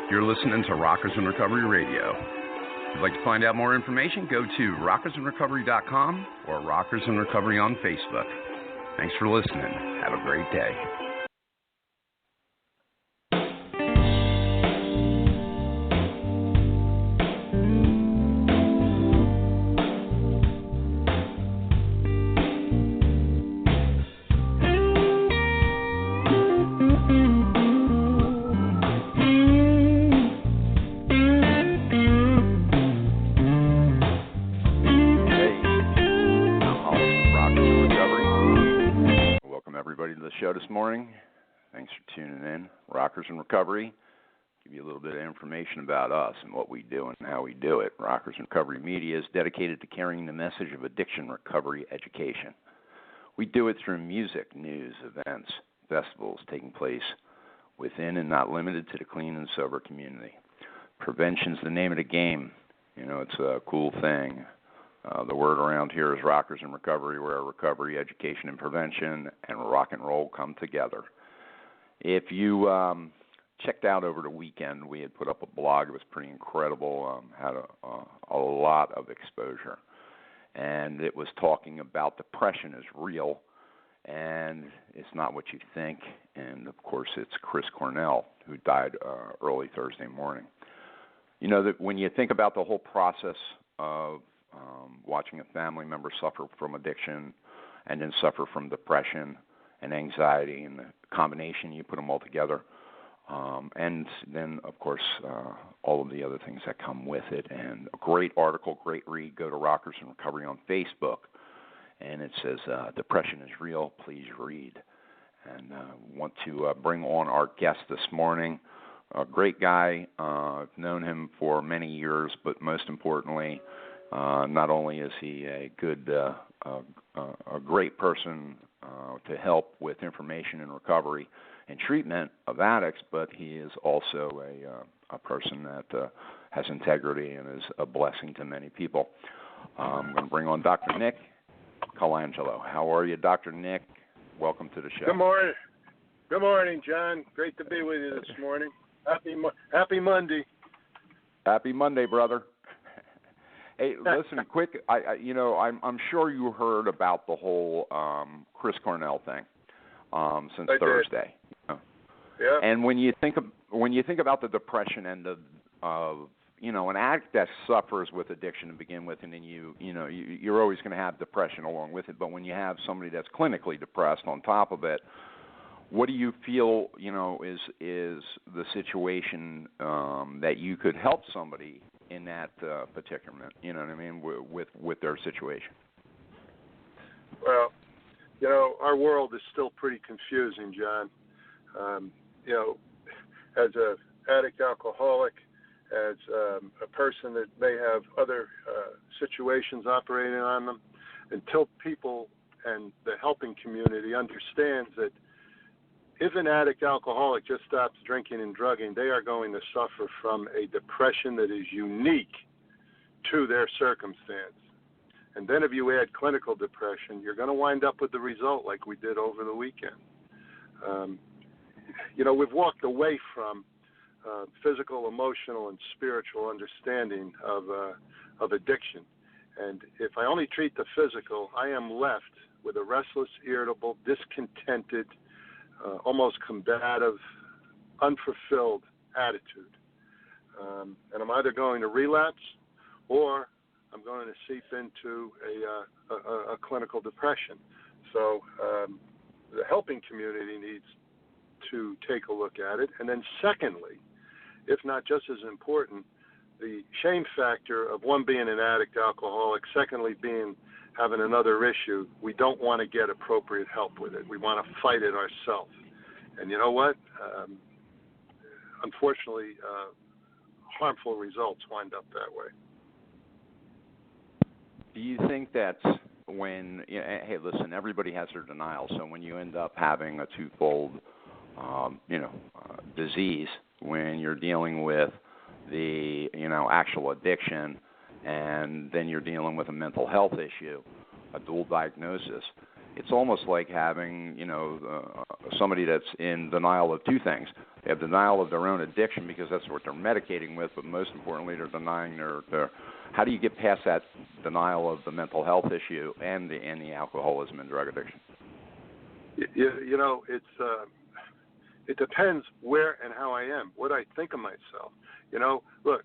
You're listening to Rockers in Recovery Radio. If you'd like to find out more information, go to rockersinrecovery.com or Rockers in Recovery on Facebook. Thanks for listening. Have a great day. Show this morning. Thanks for tuning in. Rockers in Recovery. Give you a little bit of information about us and what we do and how we do it. Rockers in Recovery Media is dedicated to carrying the message of addiction recovery education. We do it through music, news, events, festivals taking place within and not limited to the clean and sober community. Prevention's the name of the game. You know, it's a cool thing. The word around here is Rockers in Recovery, where recovery, education, and prevention and rock and roll come together. If you checked out over the weekend, we had put up a blog. It was pretty incredible, had a lot of exposure. And it was talking about depression is real, and it's not what you think. And, of course, it's Chris Cornell, who died early Thursday morning. You know, that when you think about the whole process of watching a family member suffer from addiction and then suffer from depression and anxiety, and the combination, you put them all together. And then, of course, all of the other things that come with it. And a great article, great read. Go to Rockers in Recovery on Facebook, and it says, Depression is Real, please read. And want to bring on our guest this morning. A great guy. I've known him for many years, but most importantly, not only is he a good, a great person to help with information and recovery and treatment of addicts, but he is also a person that has integrity and is a blessing to many people. I'm going to bring on Dr. Nick Colangelo. How are you, Dr. Nick? Welcome to the show. Good morning. Good morning, John. Great to be with you this morning. Happy Monday. Happy Monday, brother. Hey, listen, quick. I'm sure you heard about the whole Chris Cornell thing since Thursday. Yeah. And when you think about the depression end of an addict that suffers with addiction to begin with, and then you're always going to have depression along with it. But when you have somebody that's clinically depressed on top of it, what do you feel is the situation that you could help somebody in that predicament, with their situation? Well, our world is still pretty confusing, John. As an addict alcoholic, as a person that may have other situations operating on them, until people and the helping community understands that if an addict alcoholic just stops drinking and drugging, they are going to suffer from a depression that is unique to their circumstance. And then if you add clinical depression, you're going to wind up with the result like we did over the weekend. We've walked away from physical, emotional, and spiritual understanding of addiction. And if I only treat the physical, I am left with a restless, irritable, discontented, almost combative, unfulfilled attitude. And I'm either going to relapse or I'm going to seep into a clinical depression. So the helping community needs to take a look at it. And then secondly, if not just as important, the shame factor of one being an addict alcoholic, secondly having another issue, we don't want to get appropriate help with it. We want to fight it ourselves. And you know what? Unfortunately, harmful results wind up that way. Do you think that's when, hey, listen, everybody has their denial. So when you end up having a twofold, disease, when you're dealing with the, actual addiction, and then you're dealing with a mental health issue, a dual diagnosis, it's almost like having, somebody that's in denial of two things. They have denial of their own addiction because that's what they're medicating with, but most importantly, they're denying their how do you get past that denial of the mental health issue and the alcoholism and drug addiction? It depends where and how I am, what I think of myself. Look,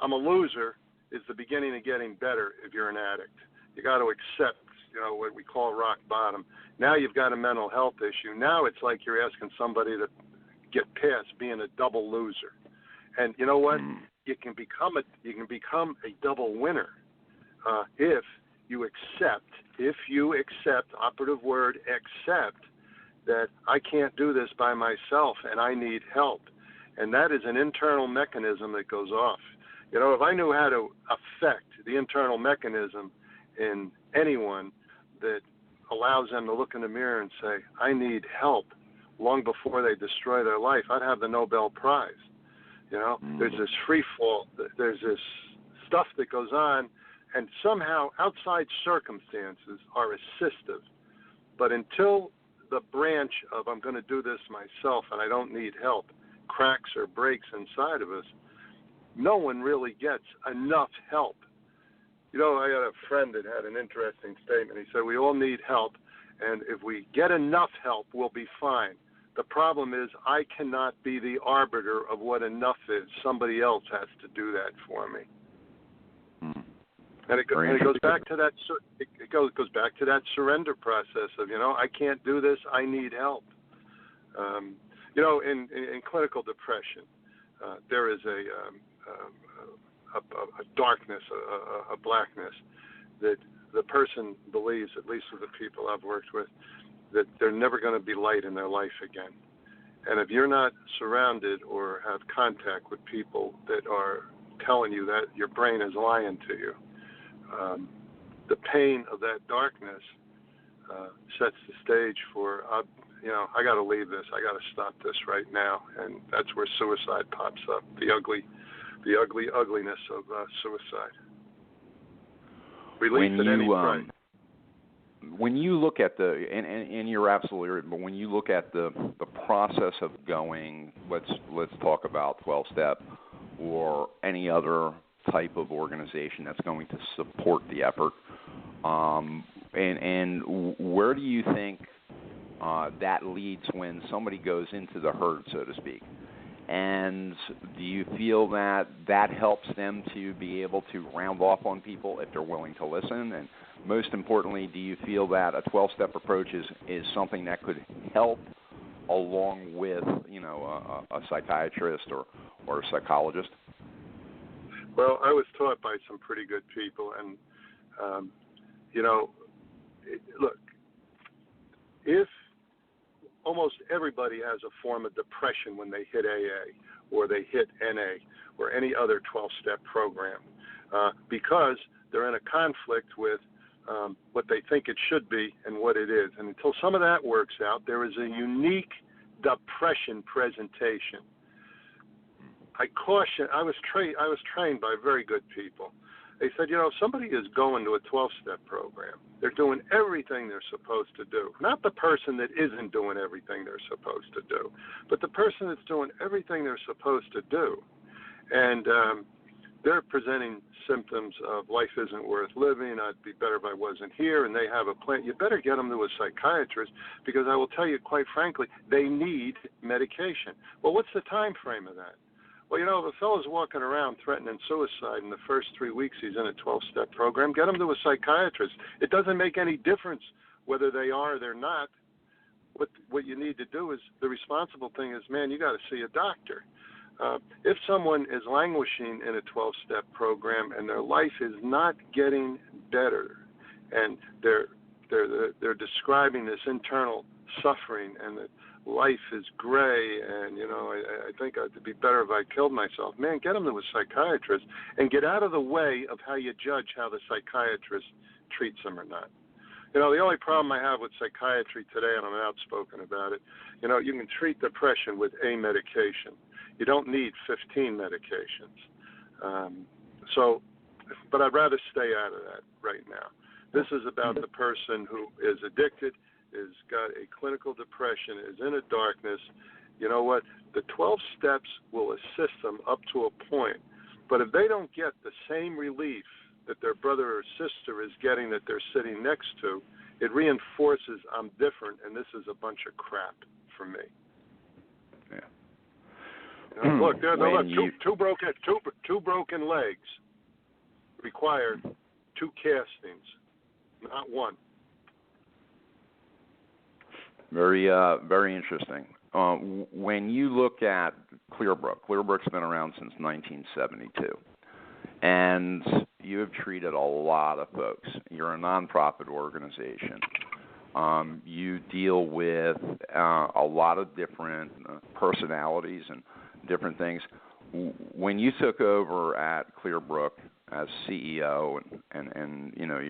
I'm a loser is the beginning of getting better if you're an addict. You got to accept, what we call rock bottom. Now you've got a mental health issue. Now it's like you're asking somebody to get past being a double loser. And you know what? You can become a double winner if you accept, operative word, accept, that I can't do this by myself and I need help. And that is an internal mechanism that goes off. If I knew how to affect the internal mechanism in anyone that allows them to look in the mirror and say, I need help, long before they destroy their life, I'd have the Nobel Prize. There's this free fall, there's this stuff that goes on, and somehow outside circumstances are assistive. But until the branch of I'm going to do this myself and I don't need help cracks or breaks inside of us, no one really gets enough help. I had a friend that had an interesting statement. He said, we all need help, and if we get enough help, we'll be fine. The problem is I cannot be the arbiter of what enough is. Somebody else has to do that for me. And it goes back to that. It goes back to that surrender process of I can't do this. I need help. In clinical depression, there is a darkness, a blackness that the person believes, at least with the people I've worked with, that they're never going to be light in their life again. And if you're not surrounded or have contact with people that are telling you that, your brain is lying to you. The pain of that darkness sets the stage for, I got to leave this. I got to stop this right now. And that's where suicide pops up, the ugliness of suicide. Relief at any price. When you look at and you're absolutely right, but when you look at the process of going, let's talk about 12-step or any other type of organization that's going to support the effort, and where do you think that leads when somebody goes into the herd, so to speak? And do you feel that helps them to be able to round off on people if they're willing to listen? And most importantly, do you feel that a 12-step approach is something that could help along with, a psychiatrist or a psychologist? Well, I was taught by some pretty good people, and, look, if almost everybody has a form of depression when they hit AA or they hit NA or any other 12-step program because they're in a conflict with what they think it should be and what it is. And until some of that works out, there is a unique depression presentation. I was trained by very good people. They said, if somebody is going to a 12-step program, they're doing everything they're supposed to do. Not the person that isn't doing everything they're supposed to do, but the person that's doing everything they're supposed to do. And they're presenting symptoms of life isn't worth living, I'd be better if I wasn't here, and they have a plan. You better get them to a psychiatrist because I will tell you, quite frankly, they need medication. Well, what's the time frame of that? Well, if a fellow's walking around threatening suicide in the first 3 weeks he's in a 12-step program, get him to a psychiatrist. It doesn't make any difference whether they are or they're not. What you need to do is, the responsible thing is, man, you got to see a doctor. If someone is languishing in a 12-step program and their life is not getting better, and they're describing this internal suffering and that life is gray, and I think it'd be better if I killed myself. Man, get them to a psychiatrist and get out of the way of how you judge how the psychiatrist treats them or not. The only problem I have with psychiatry today, and I'm outspoken about it, you can treat depression with a medication. You don't need 15 medications. But I'd rather stay out of that right now. This is about the person who is addicted, has got a clinical depression, is in a darkness. You know what? The 12 steps will assist them up to a point. But if they don't get the same relief that their brother or sister is getting that they're sitting next to, it reinforces I'm different and this is a bunch of crap for me. Yeah. You know, look, two broken legs require 2 castings, not 1. Very interesting. When you look at Clearbrook's been around since 1972, and you have treated a lot of folks. You're a nonprofit organization. You deal with a lot of different personalities and different things. When you took over at Clearbrook as CEO, and you know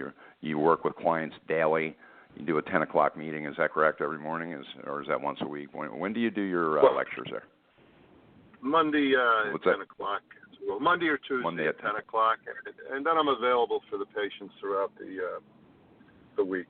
you work with clients daily. You do a 10 o'clock meeting. Is that correct? Every morning, or is that once a week? When do you do your lectures there? Monday at 10 o'clock. Well, Monday or Tuesday Monday at 10 o'clock, and then I'm available for the patients throughout the week.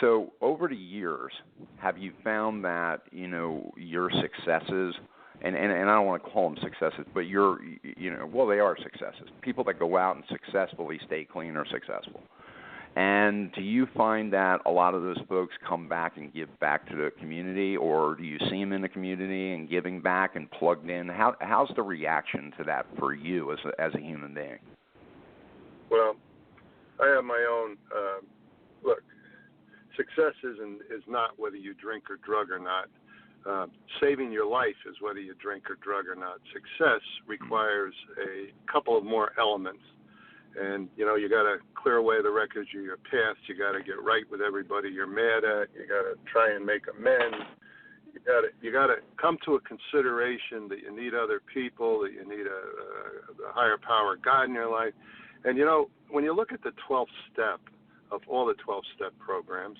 So over the years, have you found that your successes, and I don't want to call them successes, but they are successes. People that go out and successfully stay clean are successful. And do you find that a lot of those folks come back and give back to the community, or do you see them in the community and giving back and plugged in? How's the reaction to that for you as a human being? Well, I have my own look. Success is not whether you drink or drug or not. Saving your life is whether you drink or drug or not. Success requires a couple of more elements. And, you got to clear away the wreckage of your past. You got to get right with everybody you're mad at. You got to try and make amends. You got to come to a consideration that you need other people, that you need a higher power God in your life. And, when you look at the 12th step of all the 12-step programs,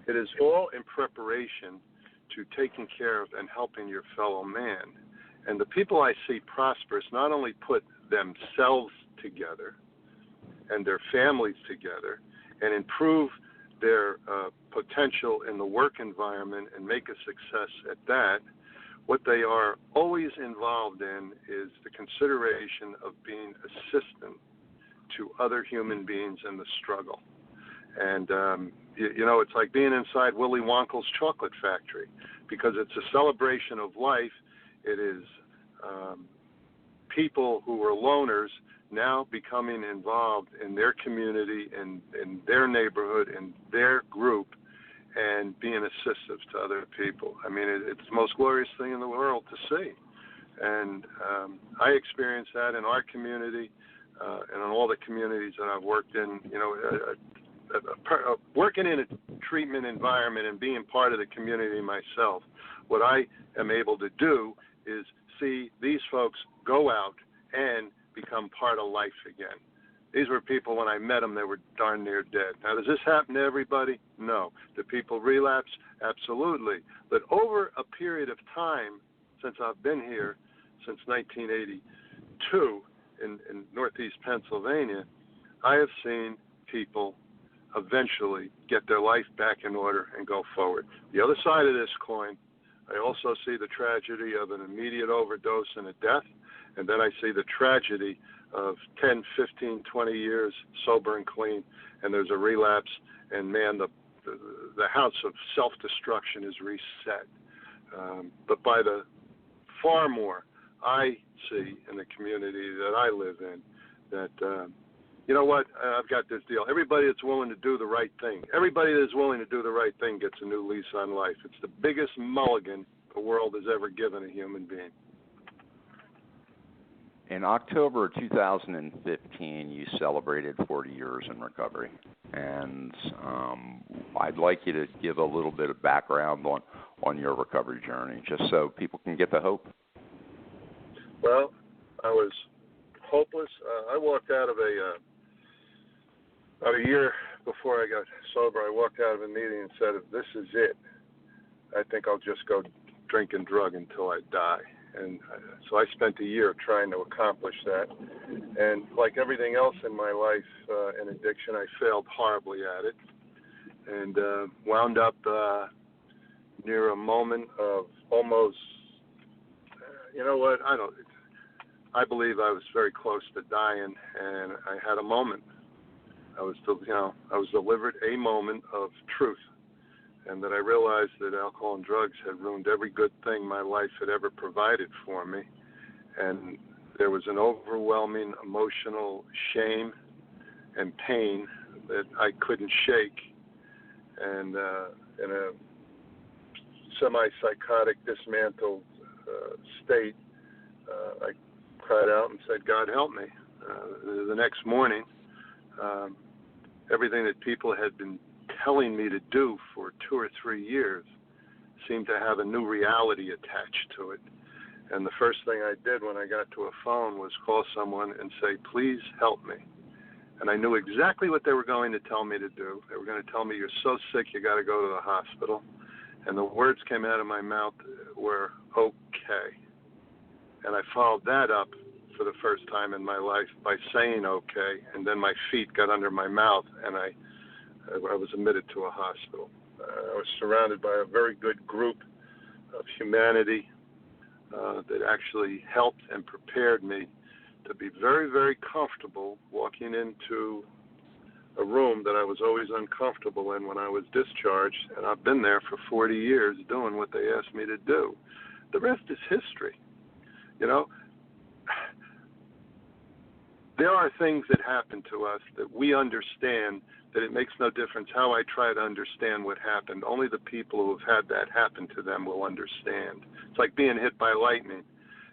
it is all in preparation to taking care of and helping your fellow man. And the people I see prosperous not only put themselves together and their families together and improve their potential in the work environment and make a success at that, what they are always involved in is the consideration of being assistant to other human beings in the struggle. And, it's like being inside Willy Wonka's chocolate factory, because it's a celebration of life. It is people who were loners now becoming involved in their community, in their neighborhood, in their group, and being assistive to other people. I mean, it's the most glorious thing in the world to see. And I experienced that in our community and in all the communities that I've worked in. Working in a treatment environment and being part of the community myself, what I am able to do is see these folks go out and become part of life again. These were people, when I met them, they were darn near dead. Now, does this happen to everybody? No. Do people relapse? Absolutely. But over a period of time, since I've been here, since 1982 in Northeast Pennsylvania, I have seen people eventually get their life back in order and go forward. The other side of this coin, I also see the tragedy of an immediate overdose and a death, and then I see the tragedy of 10, 15, 20 years sober and clean, and there's a relapse, and man, the house of self-destruction is reset. But by the far more I see in the community that I live in, that you know what, I've got this deal. Everybody that's willing to do the right thing, everybody that's willing to do the right thing gets a new lease on life. It's the biggest mulligan the world has ever given a human being. In October 2015, you celebrated 40 years in recovery, and I'd like you to give a little bit of background on your recovery journey, just so people can get the hope. Well, I was hopeless. I walked out of about a year before I got sober. I walked out of a meeting and said, if this is it, I think I'll just go drink and drug until I die. And so I spent a year trying to accomplish that. And like everything else in my life in addiction, I failed horribly at it, and wound up near a moment of almost, you know what, I believe I was very close to dying, and I had a moment. I was delivered a moment of truth, and that I realized that alcohol and drugs had ruined every good thing my life had ever provided for me, and there was an overwhelming emotional shame and pain that I couldn't shake, and in a semi-psychotic, dismantled state, I cried out and said, "God help me." The next morning, everything that people had been telling me to do for 2 or 3 years seemed to have a new reality attached to it. And the first thing I did when I got to a phone was call someone and say, "Please help me." And I knew exactly what they were going to tell me to do. They were going to tell me, "You're so sick, you got to go to the hospital." And the words came out of my mouth were, "Okay." And I followed that up for the first time in my life by saying "okay," and then my feet got under my mouth, and I was admitted to a hospital. I was surrounded by a very good group of humanity that actually helped and prepared me to be very, very comfortable walking into a room that I was always uncomfortable in when I was discharged, and I've been there for 40 years doing what they asked me to do. The rest is history. You know, there are things that happen to us that we understand that it makes no difference how I try to understand what happened. Only the people who have had that happen to them will understand. It's like being hit by lightning.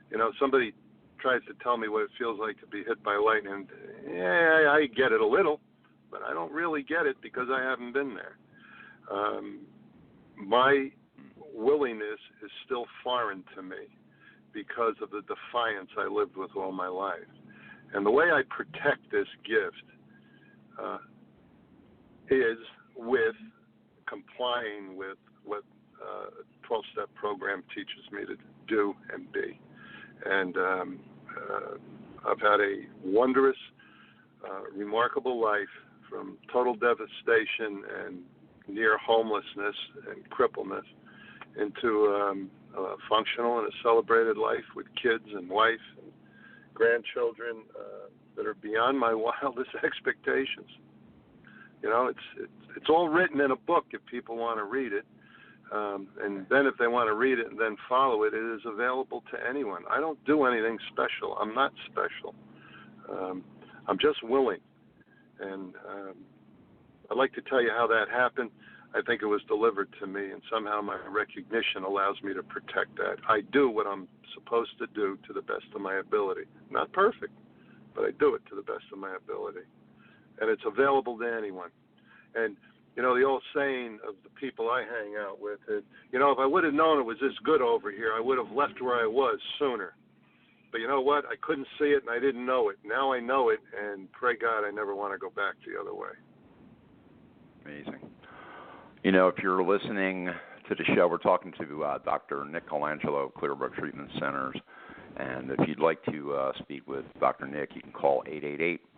You know, somebody tries to tell me what it feels like to be hit by lightning. Yeah, I get it a little, but I don't really get it because I haven't been there. My willingness is still foreign to me because of the defiance I lived with all my life. And the way I protect this gift is with complying with what 12-step program teaches me to do and be. And I've had a wondrous, remarkable life, from total devastation and near homelessness and crippleness into a functional and a celebrated life with kids and wife and grandchildren that are beyond my wildest expectations. You know, it's all written in a book if people want to read it. And then if they want to read it and then follow it, it is available to anyone. I don't do anything special. I'm not special. I'm just willing. And I'd like to tell you how that happened. I think it was delivered to me, and somehow my recognition allows me to protect that. I do what I'm supposed to do to the best of my ability. Not perfect, but I do it to the best of my ability. And it's available to anyone. And, you know, the old saying of the people I hang out with is, you know, if I would have known it was this good over here, I would have left where I was sooner. But you know what? I couldn't see it, and I didn't know it. Now I know it, and pray God I never want to go back the other way. Amazing. You know, if you're listening to the show, we're talking to Dr. Nick Colangelo of Clearbrook Treatment Centers. And if you'd like to speak with Dr. Nick, you can call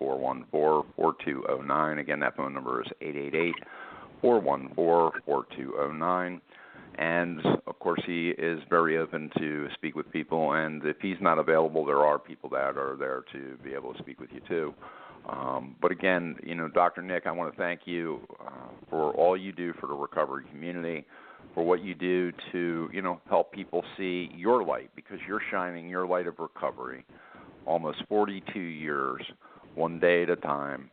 888-414-4209. Again, that phone number is 888-414-4209. And, of course, he is very open to speak with people. And if he's not available, there are people that are there to be able to speak with you, too. But, again, you know, Dr. Nick, I want to thank you for all you do for the recovery community, for what you do to, you know, help people see your light, because you're shining your light of recovery almost 42 years, one day at a time.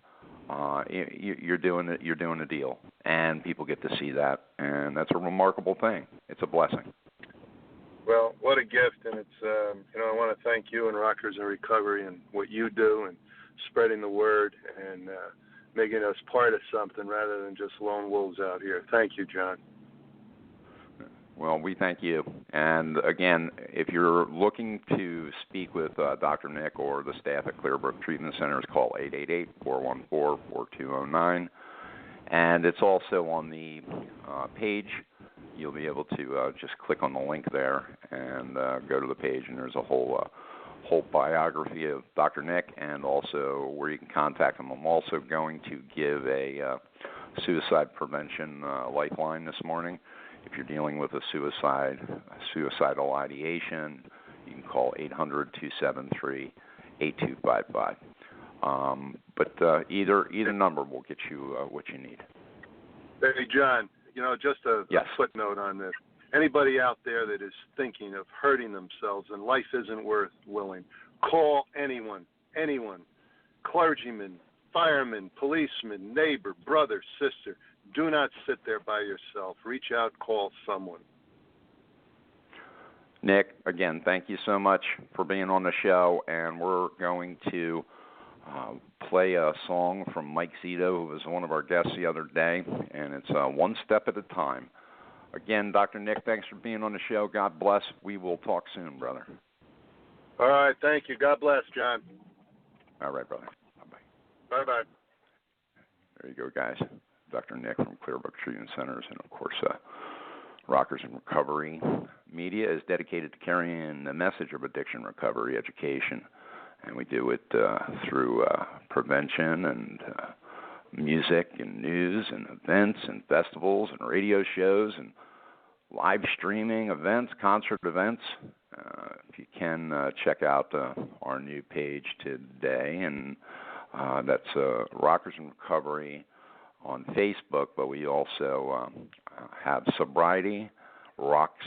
You're doing it. You're doing a deal, and people get to see that, and that's a remarkable thing. It's a blessing. Well, what a gift, and it's you know, I want to thank you and Rockers in Recovery and what you do and spreading the word and making us part of something rather than just lone wolves out here. Thank you, John. Well, we thank you. And, again, if you're looking to speak with Dr. Nick or the staff at Clearbrook Treatment Centers, call 888-414-4209. And it's also on the page you'll be able to just click on the link there and go to the page, and there's a whole biography of Dr. Nick and also where you can contact him. I'm also going to give a suicide prevention lifeline this morning. If you're dealing with a suicidal ideation, you can call 800-273-8255. But either number will get you what you need. Hey, John, just a footnote on this. Anybody out there that is thinking of hurting themselves and life isn't worth living, call anyone, clergyman, fireman, policeman, neighbor, brother, sister. Do not sit there by yourself. Reach out, call someone. Nick, again, thank you so much for being on the show, and we're going to play a song from Mike Zito, who was one of our guests the other day, and it's One Step at a Time. Again, Dr. Nick, thanks for being on the show. God bless. We will talk soon, brother. All right, thank you. God bless, John. All right, brother. Bye-bye. Bye-bye. There you go, guys. Dr. Nick from Clearbrook Treatment Centers, and, of course, Rockers in Recovery Media is dedicated to carrying the message of addiction recovery education, and we do it through prevention and music and news and events and festivals and radio shows and live streaming events, concert events. If you can check out our new page today, and that's Rockers in Recovery on Facebook, but we also have Sobriety Rocks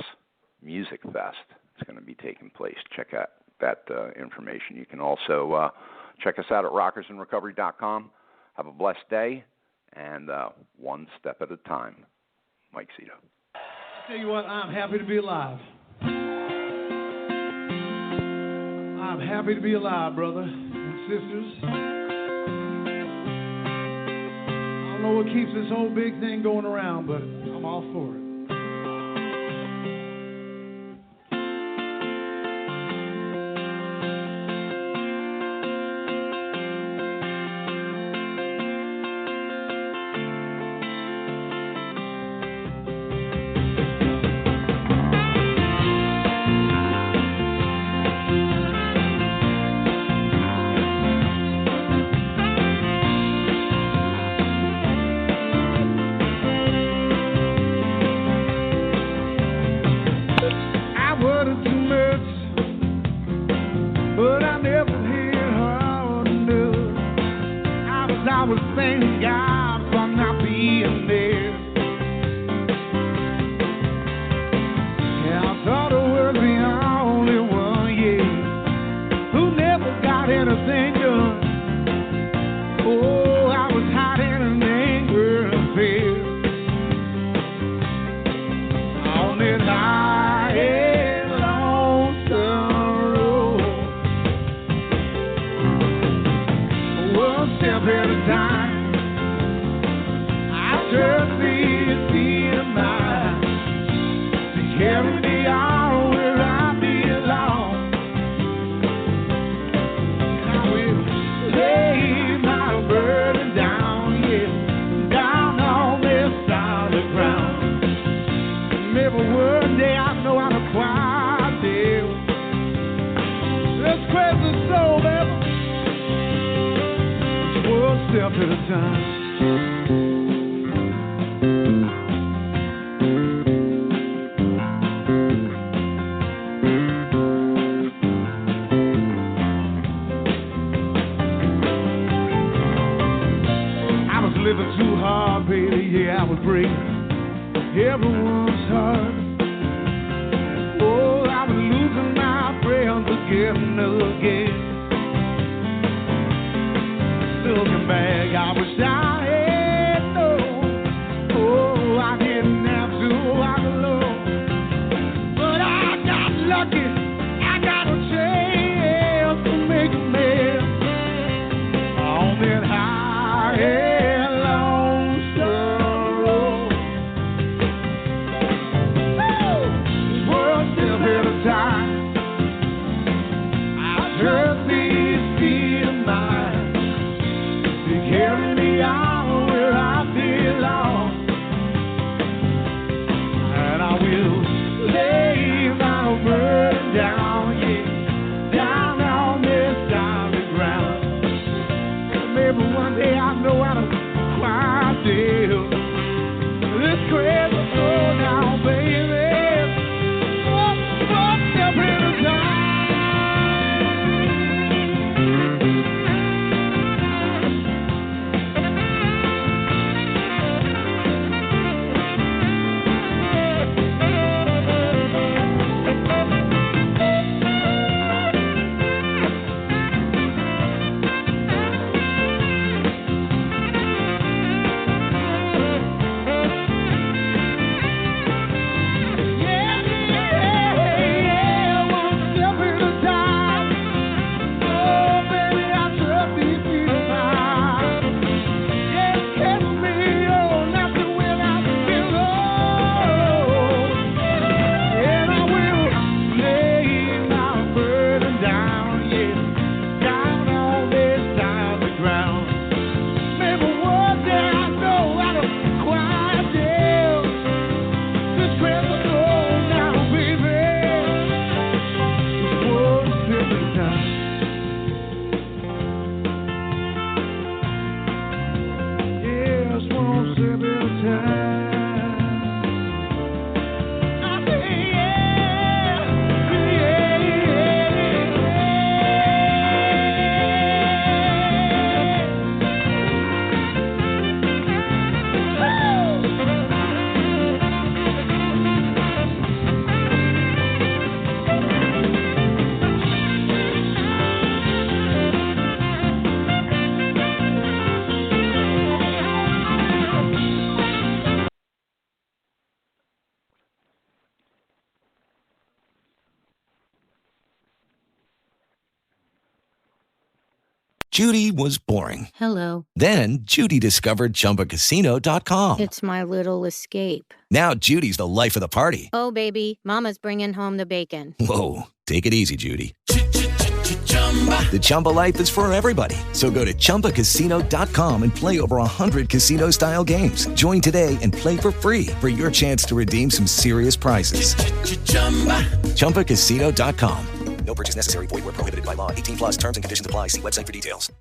Music Fest. It's going to be taking place. Check out that information. You can also check us out at rockersinrecovery.com. Have a blessed day, and one step at a time. Mike Zito. I tell you what, I'm happy to be alive. I'm happy to be alive, brother and sisters. I don't know what keeps this whole big thing going around, but I'm all for it. Looking back, I wish I had Judy was boring. Hello. Then Judy discovered ChumbaCasino.com. It's my little escape. Now Judy's the life of the party. Oh, baby, mama's bringing home the bacon. Whoa, take it easy, Judy. The Chumba life is for everybody. So go to ChumbaCasino.com and play over 100 casino-style games. Join today and play for free for your chance to redeem some serious prizes. ChumbaCasino.com. No purchase necessary. Void where prohibited by law. 18+ terms and conditions apply. See website for details.